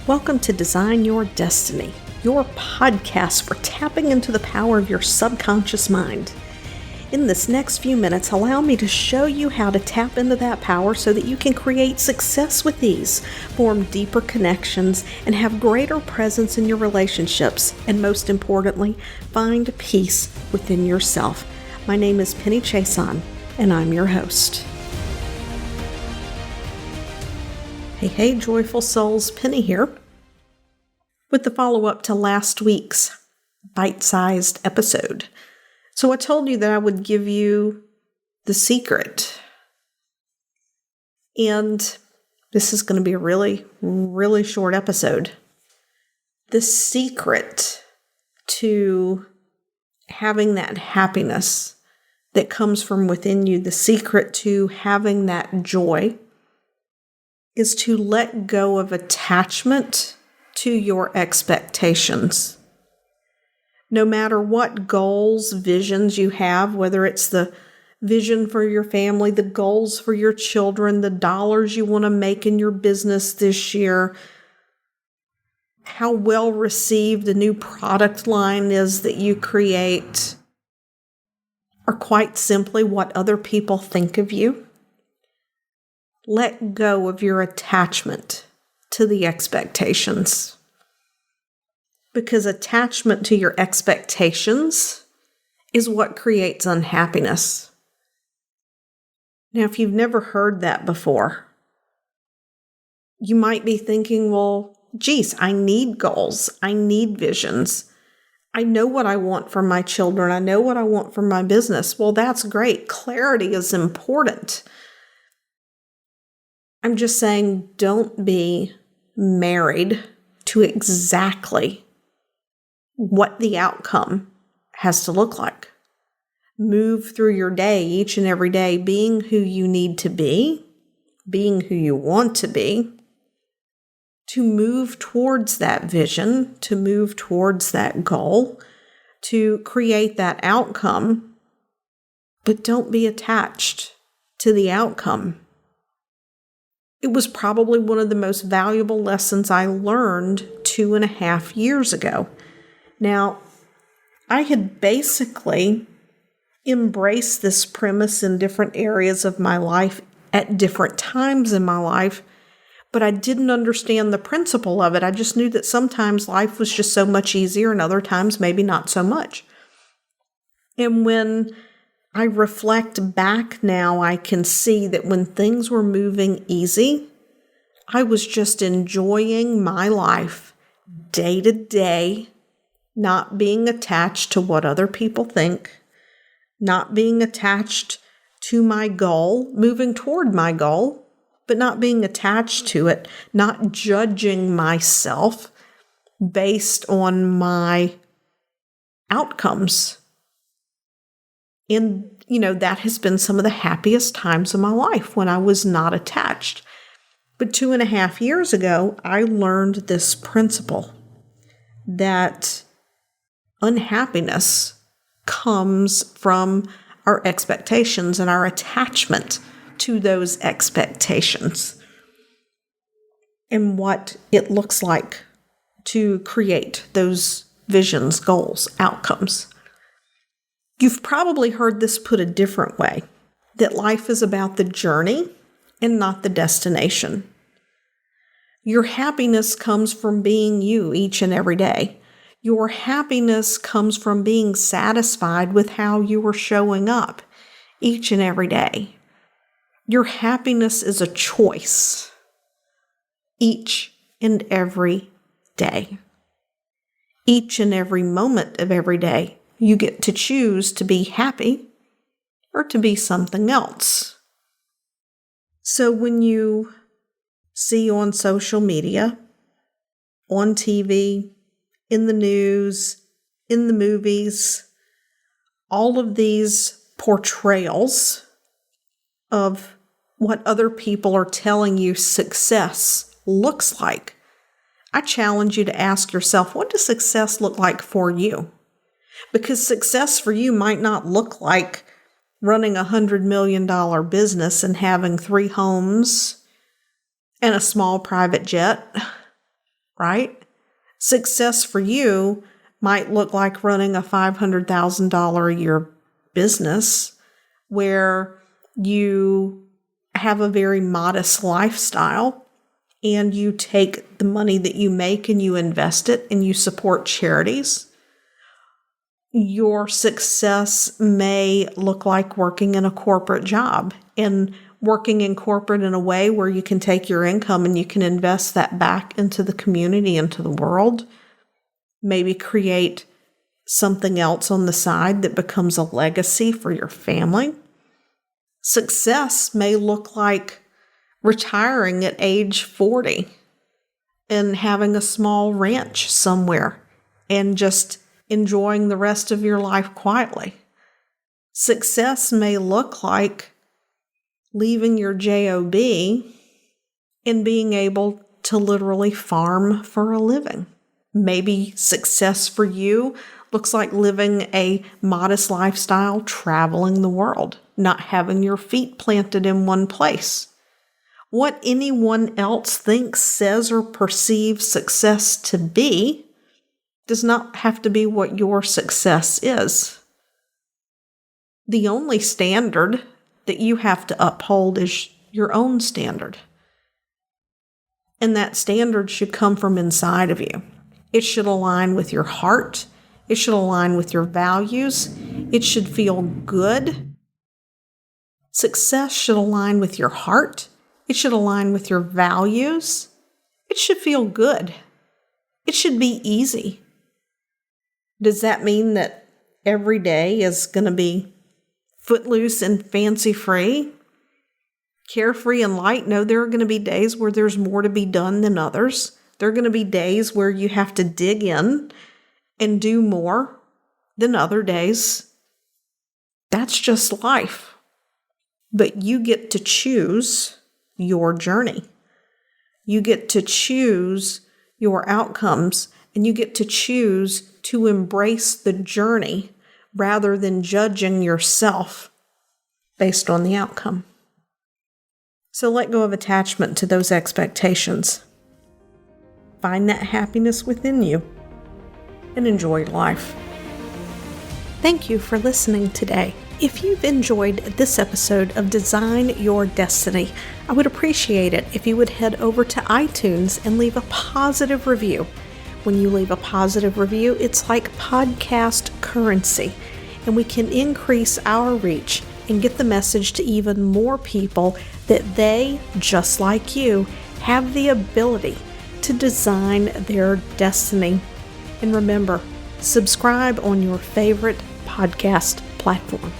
Welcome to Design Your Destiny, your podcast for tapping into the power of your subconscious mind. In this next few minutes, allow me to show you how to tap into that power so that you can create success with ease, form deeper connections, and have greater presence in your relationships, and most importantly, find peace within yourself. My name is Penny Chason, and I'm your host. Hey, joyful souls, Penny here, with the follow-up to last week's bite-sized episode. So I told you that I would give you the secret. And this is going to be a really, really short episode. The secret to having that happiness that comes from within you, the secret to having that joy, is to let go of attachment to your expectations. No matter what goals, visions you have, whether it's the vision for your family, the goals for your children, the dollars you want to make in your business this year, how well received a new product line is that you create, or quite simply what other people think of you. Let go of your attachment to the expectations. Because attachment to your expectations is what creates unhappiness. Now, if you've never heard that before, you might be thinking, well, geez, I need goals. I need visions. I know what I want for my children. I know what I want for my business. Well, that's great. Clarity is important. I'm just saying, don't be married to exactly what the outcome has to look like. Move through your day, each and every day, being who you need to be, being who you want to be, to move towards that vision, to move towards that goal, to create that outcome, but don't be attached to the outcome. It was probably one of the most valuable lessons I learned 2.5 years ago. Now, I had basically embraced this premise in different areas of my life at different times in my life, but I didn't understand the principle of it. I just knew that sometimes life was just so much easier and other times maybe not so much. And when I reflect back now, I can see that when things were moving easy, I was just enjoying my life day to day, not being attached to what other people think, not being attached to my goal, moving toward my goal, but not being attached to it, not judging myself based on my outcomes. And, that has been some of the happiest times of my life when I was not attached. But 2.5 years ago, I learned this principle that unhappiness comes from our expectations and our attachment to those expectations and what it looks like to create those visions, goals, outcomes. You've probably heard this put a different way, that life is about the journey and not the destination. Your happiness comes from being you each and every day. Your happiness comes from being satisfied with how you are showing up each and every day. Your happiness is a choice each and every day. Each and every moment of every day, you get to choose to be happy or to be something else. So when you see on social media, on TV, in the news, in the movies, all of these portrayals of what other people are telling you success looks like, I challenge you to ask yourself, what does success look like for you? Because success for you might not look like running a $100 million business and having 3 homes and a small private jet. right? Success for you might look like running a $500,000 a year business where you have a very modest lifestyle and you take the money that you make and you invest it and you support charities. Your success may look like working in a corporate job and working in corporate in a way where you can take your income and you can invest that back into the community, into the world. Maybe create something else on the side that becomes a legacy for your family. Success may look like retiring at age 40 and having a small ranch somewhere and just enjoying the rest of your life quietly. Success may look like leaving your job and being able to literally farm for a living. Maybe success for you looks like living a modest lifestyle, traveling the world, not having your feet planted in one place. What anyone else thinks, says, or perceives success to be does not have to be what your success is. The only standard that you have to uphold is your own standard. And that standard should come from inside of you. It should align with your heart. It should align with your values. It should feel good. Success should align with your heart. It should align with your values. It should feel good. It should be easy. Does that mean that every day is going to be footloose and fancy-free, carefree and light? No, there are going to be days where there's more to be done than others. There are going to be days where you have to dig in and do more than other days. That's just life. But you get to choose your journey. You get to choose your outcomes, and you get to choose to embrace the journey rather than judging yourself based on the outcome. So let go of attachment to those expectations. Find that happiness within you and enjoy your life. Thank you for listening today. If you've enjoyed this episode of Design Your Destiny, I would appreciate it if you would head over to iTunes and leave a positive review. When you leave a positive review, it's like podcast currency, and we can increase our reach and get the message to even more people that they, just like you, have the ability to design their destiny. And remember, subscribe on your favorite podcast platform.